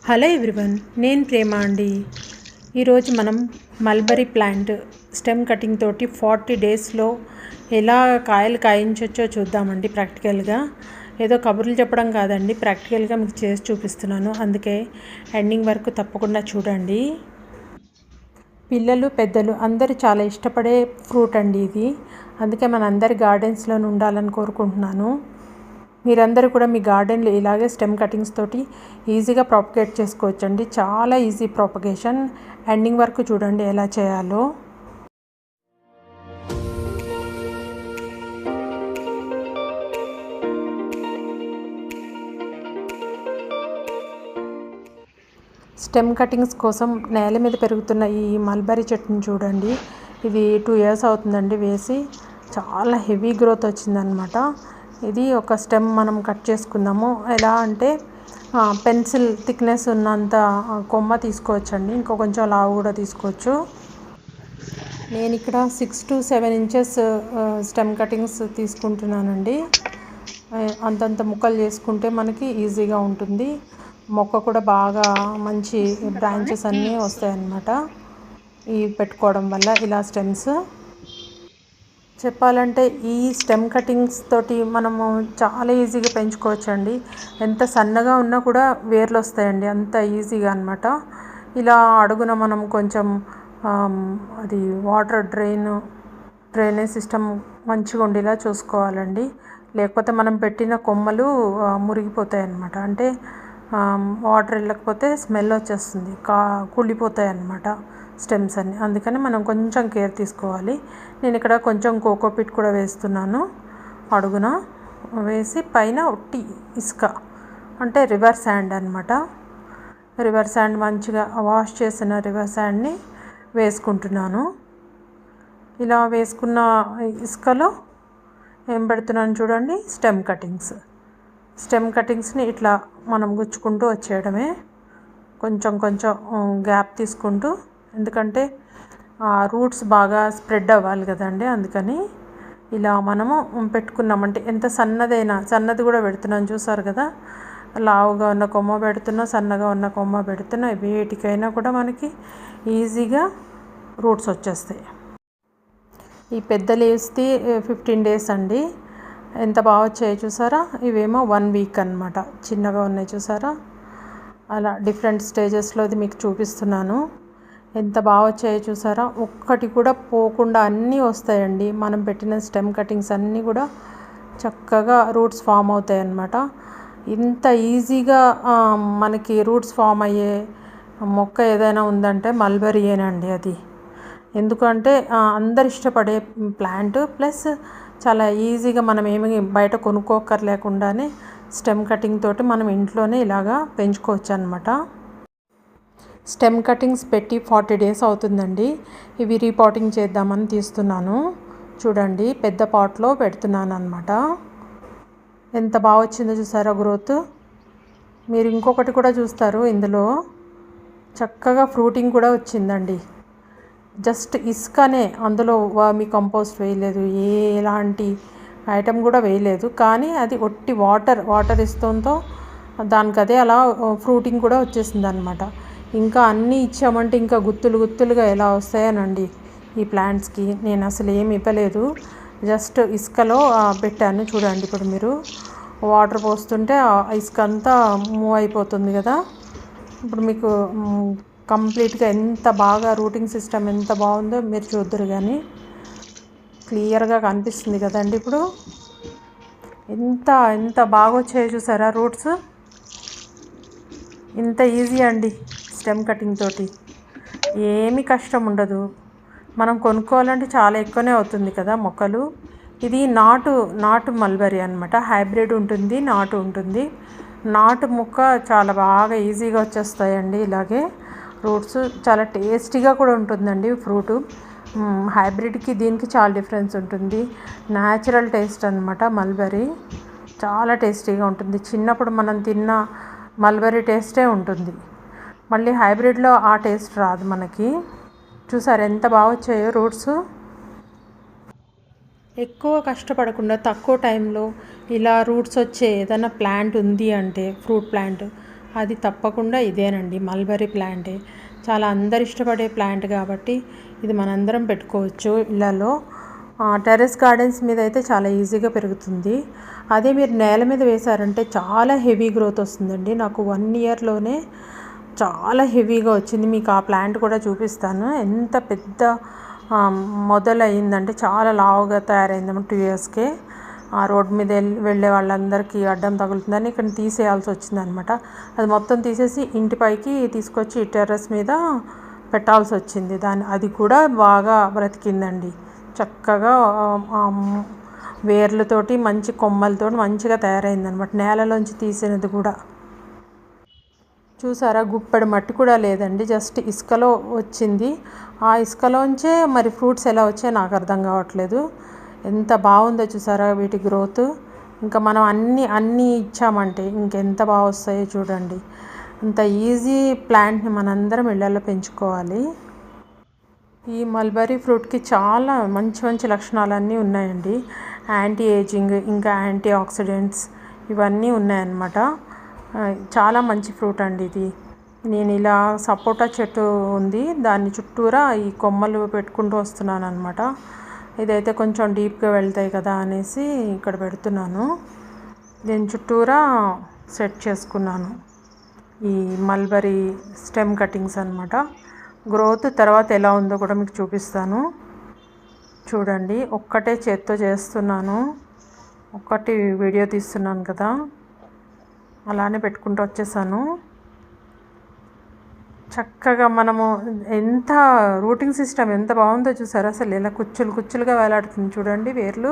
Hello everyone, నేను ప్రేమ అండి. ఈరోజు మనం మల్బరీ ప్లాంట్ స్టెమ్ కటింగ్ తోటి 40 డేస్లో ఎలా కాయలు కాయించవచ్చో చూద్దామండి. ప్రాక్టికల్గా ఏదో కబుర్లు చెప్పడం కాదండి, ప్రాక్టికల్గా మీకు చేసి చూపిస్తున్నాను. అందుకే ఎండింగ్ వరకు తప్పకుండా చూడండి. పిల్లలు పెద్దలు అందరూ చాలా ఇష్టపడే ఫ్రూట్ అండి ఇది. అందుకే మన అందరి గార్డెన్స్లో ఉండాలని కోరుకుంటున్నాను. మీరందరూ కూడా మీ గార్డెన్లో ఇలాగే స్టెమ్ కటింగ్స్ తోటి ఈజీగా ప్రాపగేట్ చేసుకోవచ్చండి. చాలా ఈజీ ప్రాపగేషన్. ఎండింగ్ వరకు చూడండి ఎలా చేయాలో. స్టెమ్ కటింగ్స్ కోసం నేల మీద పెరుగుతున్న ఈ మల్బరీ చెట్టుని చూడండి. ఇది 2 years అవుతుందండి వేసి. చాలా హెవీ గ్రోత్ వచ్చిందనమాట. ఇది ఒక స్టెమ్ మనం కట్ చేసుకుందాము. ఎలా అంటే పెన్సిల్ థిక్నెస్ ఉన్నంత కొమ్మ తీసుకోవచ్చండి. ఇంకో కొంచెం లావు కూడా తీసుకోవచ్చు. నేను ఇక్కడ 6 to 7 inches స్టెమ్ కటింగ్స్ తీసుకుంటున్నానండి. అంతంత ముక్కలు చేసుకుంటే మనకి ఈజీగా ఉంటుంది. మొక్క కూడా బాగా మంచి బ్రాంచెస్ అన్నీ వస్తాయన్నమాట ఈ పెట్టుకోవడం వల్ల. ఇలా స్టెమ్స్ చెప్పాలంటే ఈ స్టెమ్ కటింగ్స్ తోటి మనము చాలా ఈజీగా పెంచుకోవచ్చండి. ఎంత సన్నగా ఉన్నా కూడా వేర్లు వస్తాయండి, అంత ఈజీగా అనమాట. ఇలా అడుగున మనం కొంచెం అది వాటర్ డ్రైనేజ్ సిస్టమ్ మంచిగా ఉండేలా చూసుకోవాలండి. లేకపోతే మనం పెట్టిన కొమ్మలు మురిగిపోతాయి అన్నమాట. అంటే వాటర్ వెళ్ళకపోతే స్మెల్ వచ్చేస్తుంది, కుళ్ళిపోతాయి అన్నమాట స్టెమ్స్ అన్నీ. అందుకని మనం కొంచెం కేర్ తీసుకోవాలి. నేను ఇక్కడ కొంచెం కోకోపిట్ కూడా వేస్తున్నాను. అడుగున వేసి పైన ఒట్టి ఇసుక, అంటే రివర్ శాండ్ అనమాట. రివర్ శాండ్ మంచిగా వాష్ చేసిన రివర్ శాండ్ని వేసుకుంటున్నాను. ఇలా వేసుకున్న ఇసుకలో ఏం పెడుతున్నాను చూడండి, స్టెమ్ కటింగ్స్ని ఇట్లా మనం గుచ్చుకుంటూ వచ్చేయడమే. కొంచెం గ్యాప్ తీసుకుంటూ, ఎందుకంటే రూట్స్ బాగా స్ప్రెడ్ అవ్వాలి కదండి. అందుకని ఇలా మనము పెట్టుకున్నామంటే ఎంత సన్నది కూడా పెడుతున్నాను, చూసారు కదా. లావుగా ఉన్న కొమ్మ పెడుతున్నా, సన్నగా ఉన్న కొమ్మ పెడుతున్నా, వేటికైనా కూడా మనకి ఈజీగా రూట్స్ వచ్చేస్తాయి. ఈ పెద్ద లీవ్స్ది 15 days అండి. ఎంత బాగా వచ్చాయో చూసారా. ఇవేమో 1 week అన్నమాట. చిన్నగా ఉన్నాయి చూసారా. అలా డిఫరెంట్ స్టేజెస్లోది మీకు చూపిస్తున్నాను. ఎంత బాగా వచ్చాయో చూసారా. ఒక్కటి కూడా పోకుండా అన్నీ వస్తాయండి. మనం పెట్టిన స్టెమ్ కటింగ్స్ అన్నీ కూడా చక్కగా రూట్స్ ఫామ్ అవుతాయి అన్నమాట. ఇంత ఈజీగా మనకి రూట్స్ ఫామ్ అయ్యే మొక్క ఏదైనా ఉందంటే మల్బరీయేనండి అది. ఎందుకంటే అందరు ఇష్టపడే ప్లాంట్, ప్లస్ చాలా ఈజీగా మనం ఏమి బయట కొనుక్కోకర్లేకుండానే స్టెమ్ కటింగ్ తోటి మనం ఇంట్లోనే ఇలాగా పెంచుకోవచ్చు అన్నమాట. స్టెమ్ కటింగ్స్ పెట్టి 40 days అవుతుందండి. ఇవి రీపాటింగ్ చేద్దామని తీస్తున్నాను. చూడండి, పెద్ద పాట్లో పెడుతున్నాను అన్నమాట. ఎంత బాగా వచ్చిందో చూసారా గ్రోత్. మీరు ఇంకొకటి కూడా చూస్తారు, ఇందులో చక్కగా ఫ్రూటింగ్ కూడా వచ్చిందండి. జస్ట్ ఇసుకనే, అందులో వర్మి కంపోస్ట్ వేయలేదు, ఎలాంటి ఐటమ్ కూడా వేయలేదు. కానీ అది ఒట్టి వాటర్ ఇస్తుందో దానికి అదే అలా ఫ్రూటింగ్ కూడా వచ్చేసింది అనమాట. ఇంకా అన్నీ ఇచ్చామంటే ఇంకా గుత్తులుగా ఎలా వస్తాయనండి ఈ ప్లాంట్స్కి. నేను అసలు ఏమి ఇవ్వలేదు, జస్ట్ ఇసుకలో పెట్టాను. చూడండి, ఇప్పుడు మీరు వాటర్ పోస్తుంటే ఇసుక అంతా మూవ్ అయిపోతుంది కదా. ఇప్పుడు మీకు కంప్లీట్గా ఎంత బాగా రూటింగ్ సిస్టమ్ ఎంత బాగుందో మీరు చూద్దరు కానీ. క్లియర్గా కనిపిస్తుంది కదండి. ఇప్పుడు ఎంత బాగా వచ్చాయో చూసారా రూట్స్. ఇంత ఈజీ అండి స్టెమ్ కటింగ్ తోటి, ఏమీ కష్టం ఉండదు. మనం కొనుక్కోవాలంటే చాలా ఎక్కువనే అవుతుంది కదా మొక్కలు. ఇది నాటు మల్బరీ అనమాట. హైబ్రిడ్ ఉంటుంది, నాటు ఉంటుంది. నాటు మొక్క చాలా బాగా ఈజీగా వచ్చేస్తాయండి. ఇలాగే రూట్స్ చాలా టేస్టీగా కూడా ఉంటుందండి ఫ్రూటు. హైబ్రిడ్కి దీనికి చాలా డిఫరెన్స్ ఉంటుంది. న్యాచురల్ టేస్ట్ అనమాట మల్బరీ. చాలా టేస్టీగా ఉంటుంది. చిన్నప్పుడు మనం తిన్న మల్బరీ టేస్టే ఉంటుంది. మళ్ళీ హైబ్రిడ్లో ఆ టేస్ట్ రాదు మనకి. చూసారు ఎంత బాగా వచ్చాయో రూట్స్. ఎక్కువ కష్టపడకుండా తక్కువ టైంలో ఇలా రూట్స్ వచ్చే ఏదైనా ప్లాంట్ ఉంది అంటే ఫ్రూట్ ప్లాంట్ అది తప్పకుండా ఇదేనండి, మల్బరీ ప్లాంటే. చాలా అందరు ఇష్టపడే ప్లాంట్ కాబట్టి ఇది మనందరం పెట్టుకోవచ్చు ఇళ్ళలో. టెర్రస్ గార్డెన్స్ మీద అయితే చాలా ఈజీగా పెరుగుతుంది. అదే మీరు నేల మీద వేశారంటే చాలా హెవీ గ్రోత్ వస్తుందండి. నాకు 1 ఇయర్లోనే చాలా హెవీగా వచ్చింది. మీకు ఆ ప్లాంట్ కూడా చూపిస్తాను. ఎంత పెద్ద మొదలయ్యిందంటే చాలా లావుగా తయారైందన్నమాట 2 ఇయర్స్కే. ఆ రోడ్ మీద వెళ్ళే వాళ్ళందరికీ అడ్డం తగులుతుందని ఇక్కడ తీసేయాల్సి వచ్చిందనమాట. అది మొత్తం తీసేసి ఇంటి పైకి తీసుకొచ్చి టెర్రస్ మీద పెట్టాల్సి వచ్చింది. అది కూడా బాగా బ్రతికిందండి. చక్కగా వేర్లతోటి మంచి కొమ్మలతోటి మంచిగా తయారైందనమాట. నేలలోంచి తీసినది కూడా. చూసారా, గుప్పెడు మట్టి కూడా లేదండి, జస్ట్ ఇసుకలో వచ్చింది. ఆ ఇసుకలోంచే మరి ఫ్రూట్స్ ఎలా వచ్చాయో నాకు అర్థం కావట్లేదు. ఎంత బాగుందో చూసారా వీటి గ్రోత్. ఇంకా మనం అన్నీ ఇచ్చామంటే ఇంకెంత బాగా వస్తాయో చూడండి. అంత ఈజీ ప్లాంట్ని మనందరం ఇళ్ళల్లో పెంచుకోవాలి. ఈ మల్బరీ ఫ్రూట్కి చాలా మంచి మంచి లక్షణాలన్నీ ఉన్నాయండి. యాంటీ ఏజింగ్, ఇంకా యాంటీ ఆక్సిడెంట్స్ ఇవన్నీ ఉన్నాయన్నమాట. చాలా మంచి ఫ్రూట్ అండి ఇది. నేను ఇలా సపోటా చెట్టు ఉంది, దాన్ని చుట్టూరా ఈ కొమ్మలు పెట్టుకుంటూ వస్తున్నాను అనమాట. ఇదైతే కొంచెం డీప్గా వెళ్తాయి కదా అనేసి ఇక్కడ పెడుతున్నాను. దీని చుట్టూరా సెట్ చేసుకున్నాను ఈ మల్బరీ స్టెమ్ కటింగ్స్ అనమాట. గ్రోత్ తర్వాత ఎలా ఉందో కూడా మీకు చూపిస్తాను. చూడండి, ఒక్కటే చేత్తో చేస్తున్నాను, ఒక్కటి వీడియో తీస్తున్నాను కదా, అలానే పెట్టుకుంటూ వచ్చేసాను. చక్కగా మనము ఎంత రూటింగ్ సిస్టమ్ ఎంత బాగుందో చూసారా. అసలు ఇలా కుచ్చులుగా వేలాడుతుంది చూడండి వేర్లు.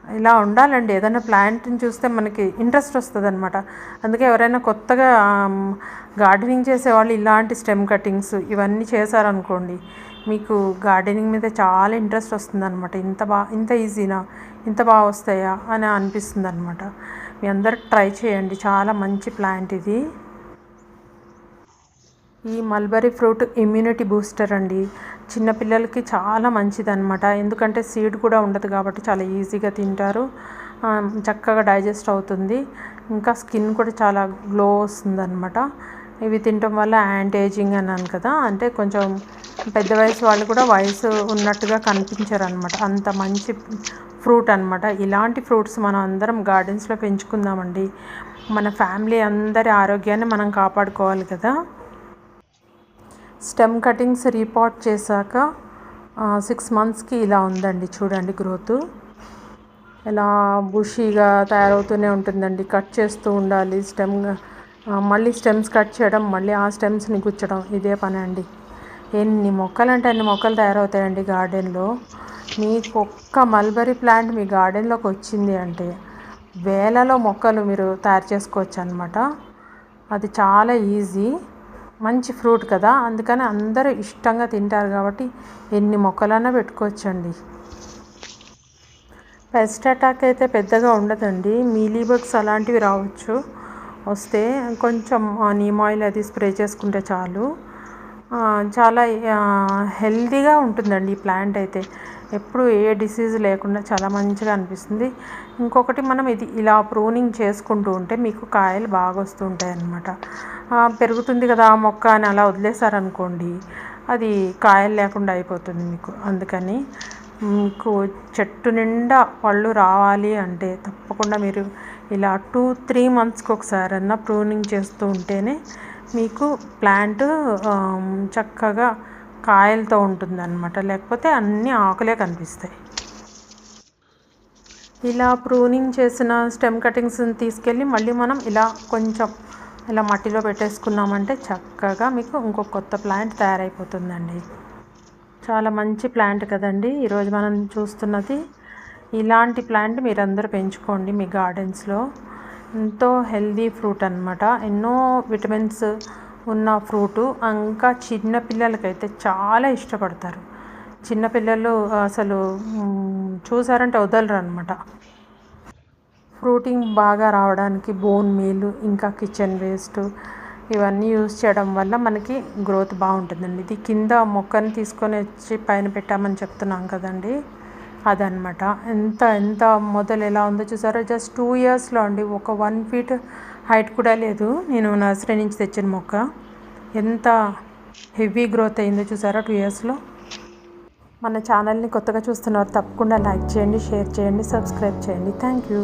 ఇలా ఉండాలండి. ఏదైనా ప్లాంట్ని చూస్తే మనకి ఇంట్రెస్ట్ వస్తుంది అనమాట. అందుకే ఎవరైనా కొత్తగా గార్డెనింగ్ చేసేవాళ్ళు ఇలాంటి స్టెమ్ కటింగ్స్ ఇవన్నీ చేశారనుకోండి, మీకు గార్డెనింగ్ మీద చాలా ఇంట్రెస్ట్ వస్తుంది అనమాట. ఇంత ఈజీనా, ఇంత బాగా వస్తాయా అని అనిపిస్తుంది అనమాట. మీ అందరు ట్రై చేయండి, చాలా మంచి ప్లాంట్ ఇది. ఈ మల్బరీ ఫ్రూట్ ఇమ్యూనిటీ బూస్టర్ అండి. చిన్నపిల్లలకి చాలా మంచిదన్నమాట. ఎందుకంటే సీడ్ కూడా ఉండదు కాబట్టి చాలా ఈజీగా తింటారు, చక్కగా డైజెస్ట్ అవుతుంది. ఇంకా స్కిన్ కూడా చాలా గ్లో వస్తుందన్నమాట. ఇవి తినటం వల్ల యాంటీ ఏజింగ్ అన్నాను కదా, అంటే కొంచెం పెద్ద వయసు వాళ్ళు కూడా వయసు ఉన్నట్టుగా కనిపించారు అనమాట. అంత మంచి ఫ్రూట్ అనమాట. ఇలాంటి ఫ్రూట్స్ మనం అందరం గార్డెన్స్లో పెంచుకుందామండి. మన ఫ్యామిలీ అందరి ఆరోగ్యాన్ని మనం కాపాడుకోవాలి కదా. స్టెమ్ కటింగ్స్ రీపాట్ చేశాక 6 మంత్స్కి ఇలా ఉందండి. చూడండి గ్రోత్ ఎలా బుషీగా తయారవుతూనే ఉంటుందండి. కట్ చేస్తూ ఉండాలి మళ్ళీ స్టెమ్స్ కట్ చేయడం, మళ్ళీ ఆ స్టెమ్స్ని గుచ్చడం, ఇదే పని అండి. ఎన్ని మొక్కలు అంటే అన్ని మొక్కలు తయారవుతాయండి గార్డెన్లో. మీకు ఒక్క మల్బరీ ప్లాంట్ మీ గార్డెన్లోకి వచ్చింది అంటే వేలలో మొక్కలు మీరు తయారు చేసుకోవచ్చు అనమాట. అది చాలా ఈజీ. మంచి ఫ్రూట్ కదా, అందుకని అందరూ ఇష్టంగా తింటారు కాబట్టి ఎన్ని మొక్కలన్నా పెట్టుకోవచ్చండి. పెస్ట్ అటాక్ అయితే పెద్దగా ఉండదండి. మీలీబగ్స్ అలాంటివి రావచ్చు, వస్తే కొంచెం నీమ్ ఆయిల్ అది స్ప్రే చేసుకుంటే చాలు. చాలా హెల్తీగా ఉంటుందండి ఈ ప్లాంట్ అయితే. ఎప్పుడు ఏ డిసీజ్ లేకుండా చాలా మంచిగా అనిపిస్తుంది. ఇంకొకటి, మనం ఇది ఇలా ప్రూనింగ్ చేసుకుంటూ ఉంటే మీకు కాయలు బాగా వస్తూ ఉంటాయి అన్నమాట. పెరుగుతుంది కదా ఆ మొక్క అని అలా వదిలేసారనుకోండి, అది కాయలు లేకుండా అయిపోతుంది మీకు. అందుకని మీకు చెట్టు నిండా పళ్ళు రావాలి అంటే తప్పకుండా మీరు ఇలా 2-3 మంత్స్కి ఒకసారన్నా ప్రూనింగ్ చేస్తూ ఉంటేనే మీకు ప్లాంట్ చక్కగా కాయలతో ఉంటుందన్నమాట. లేకపోతే అన్ని ఆకులే కనిపిస్తాయి. ఇలా ప్రూనింగ్ చేసిన స్టెమ్ కటింగ్స్ని తీసుకెళ్ళి మళ్ళీ మనం ఇలా కొంచెం ఇలా మట్టిలో పెట్టేసుకున్నామంటే చక్కగా మీకు ఇంకో కొత్త ప్లాంట్ తయారైపోతుందండి. చాలా మంచి ప్లాంట్ కదండి ఈరోజు మనం చూస్తున్నది. ఇలాంటి ప్లాంట్ మీరందరూ పెంచుకోండి మీ గార్డెన్స్లో. ఎంతో హెల్దీ ఫ్రూట్ అనమాట, ఎన్నో విటమిన్స్ ఉన్న ఫ్రూటు. ఇంకా చిన్నపిల్లలకైతే చాలా ఇష్టపడతారు. చిన్నపిల్లలు అసలు చూసారంటే వదలరు అనమాట. ఫ్రూటింగ్ బాగా రావడానికి బోన్ మీల్, ఇంకా కిచెన్ వేస్ట్ ఇవన్నీ యూజ్ చేయడం వల్ల మనకి గ్రోత్ బాగుంటుందండి. ఇది కింద మొక్కని తీసుకొని వచ్చి పైన పెట్టామని చెప్తున్నాం కదండి, అదనమాట. ఎంత మొదలు ఎలా ఉందో చూసారో. జస్ట్ 2 ఇయర్స్లో అండి ఒక 1 feet హైట్ కూడా లేదు. నేను నర్సరీ నుంచి తెచ్చిన మొక్క ఎంత హెవీ గ్రోత్ అయిందో చూసారా 2 ఇయర్స్లో. మన ఛానల్ని కొత్తగా చూస్తున్నారు తప్పకుండా లైక్ చేయండి, షేర్ చేయండి, సబ్స్క్రైబ్ చేయండి. Thank you.